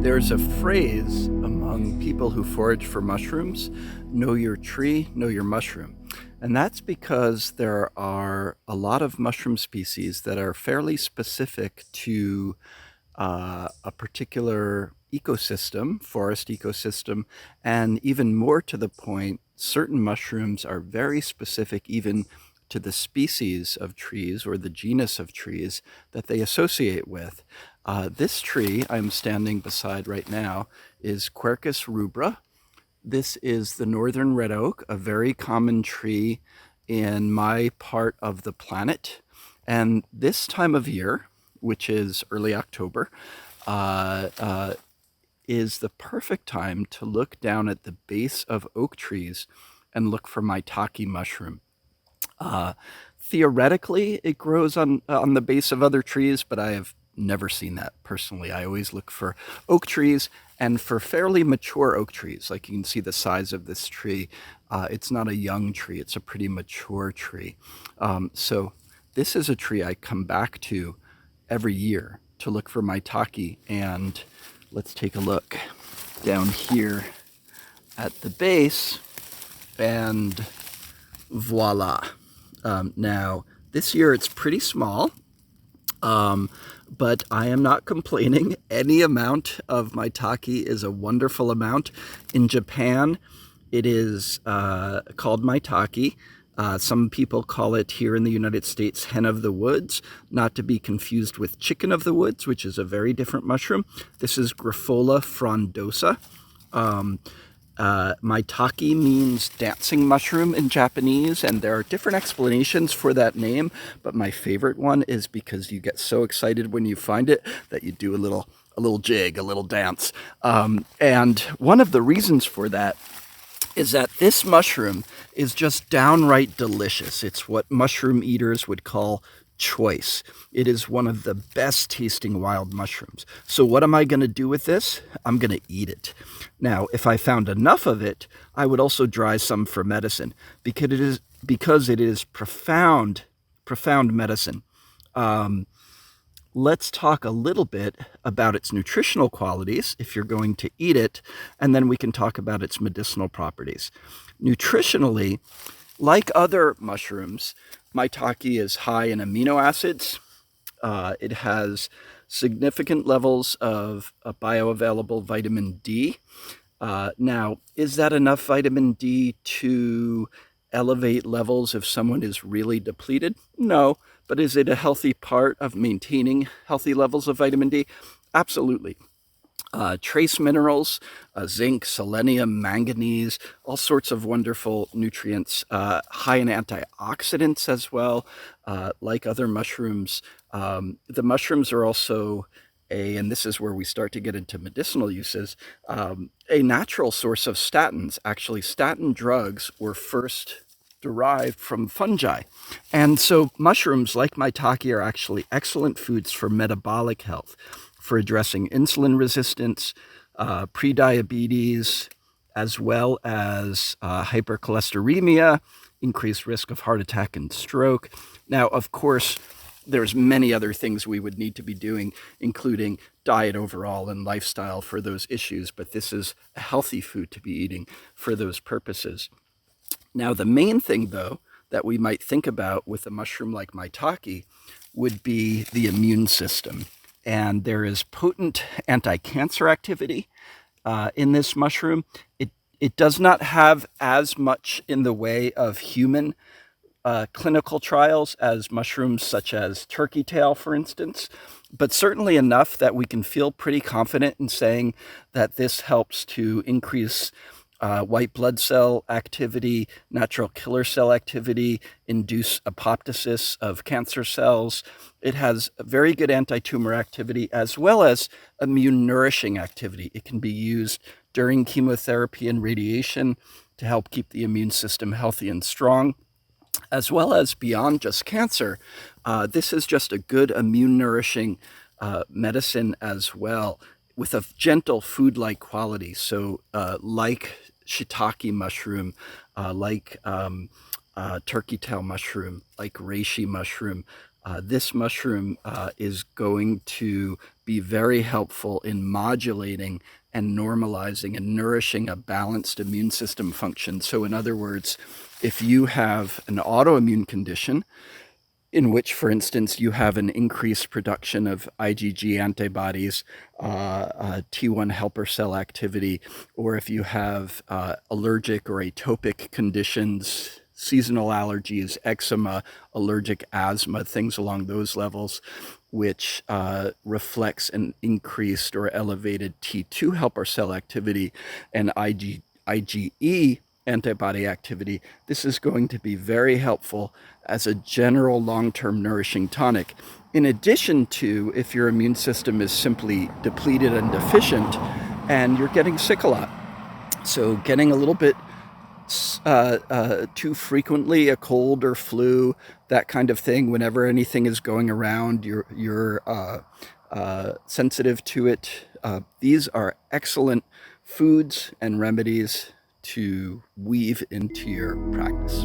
There's a phrase among people who forage for mushrooms: know your tree, know your mushroom. And that's because there are a lot of mushroom species that are fairly specific to a particular ecosystem, forest ecosystem, and even more to the point, certain mushrooms are very specific even to the species of trees or the genus of trees that they associate with. This tree I'm standing beside right now is Quercus rubra. This is the northern red oak, a very common tree in my part of the planet. And this time of year, which is early October, uh, uh, is the perfect time to look down at the base of oak trees and look for Maitake mushroom. Uh, Theoretically, it grows on the base of other trees, but I have never seen that personally. I always look for oak trees, and for fairly mature oak trees. Like, you can see the size of this tree. It's not a young tree; it's a pretty mature tree. So this is a tree I come back to every year to look for Maitake. And let's take a look down here at the base, and voila. Now, this year it's pretty small, but I am not complaining. Any amount of Maitake is a wonderful amount. In Japan, it is called Maitake. Some people call it here in the United States hen of the woods, not to be confused with chicken of the woods, which is a very different mushroom. This is Grifola frondosa. Maitake means dancing mushroom in Japanese, and there are different explanations for that name, but my favorite one is because you get so excited when you find it that you do a little jig, a little dance. And one of the reasons for that is that this mushroom is just downright delicious. It's what mushroom eaters would call choice. It is one of the best tasting wild mushrooms. So what am I going to do with this? I'm going to eat it. Now, if I found enough of it, I would also dry some for medicine, because it is profound medicine. Let's talk a little bit about its nutritional qualities if you're going to eat it, and then we can talk about its medicinal properties. Nutritionally, like other mushrooms, Maitake is high in amino acids. It has significant levels of bioavailable vitamin D. Now, is that enough vitamin D to elevate levels if someone is really depleted? No, but is it a healthy part of maintaining healthy levels of vitamin D? Absolutely. Trace minerals, zinc, selenium, manganese, all sorts of wonderful nutrients, high in antioxidants as well. Like other mushrooms, the mushrooms are also and this is where we start to get into medicinal uses, a natural source of statins. Actually, statin drugs were first derived from fungi. And so mushrooms like Maitake are actually excellent foods for metabolic health, for addressing insulin resistance, prediabetes, as well as hypercholesteremia, increased risk of heart attack and stroke. Now, of course, there's many other things we would need to be doing, including diet overall and lifestyle for those issues, but this is a healthy food to be eating for those purposes. Now, the main thing, though, that we might think about with a mushroom like Maitake would be the immune system. And there is potent anti-cancer activity in this mushroom. It does not have as much in the way of human clinical trials as mushrooms such as turkey tail, for instance, but certainly enough that we can feel pretty confident in saying that this helps to increase white blood cell activity, natural killer cell activity, induce apoptosis of cancer cells. It has very good anti-tumor activity as well as immune nourishing activity. It can be used during chemotherapy and radiation to help keep the immune system healthy and strong, as well as beyond just cancer. This is just a good immune nourishing medicine as well, with a gentle food-like quality. So like shiitake mushroom, like turkey tail mushroom, like reishi mushroom, this mushroom is going to be very helpful in modulating and normalizing and nourishing a balanced immune system function. So in other words, if you have an autoimmune condition in which, for instance, you have an increased production of IgG antibodies, T1 helper cell activity, or if you have allergic or atopic conditions, seasonal allergies, eczema, allergic asthma, things along those levels, which reflects an increased or elevated T2 helper cell activity and IgE antibody activity, this is going to be very helpful as a general long-term nourishing tonic. In addition to if your immune system is simply depleted and deficient and you're getting sick a lot. So getting a little bit too frequently, a cold or flu, that kind of thing, whenever anything is going around, you're sensitive to it. These are excellent foods and remedies to weave into your practice.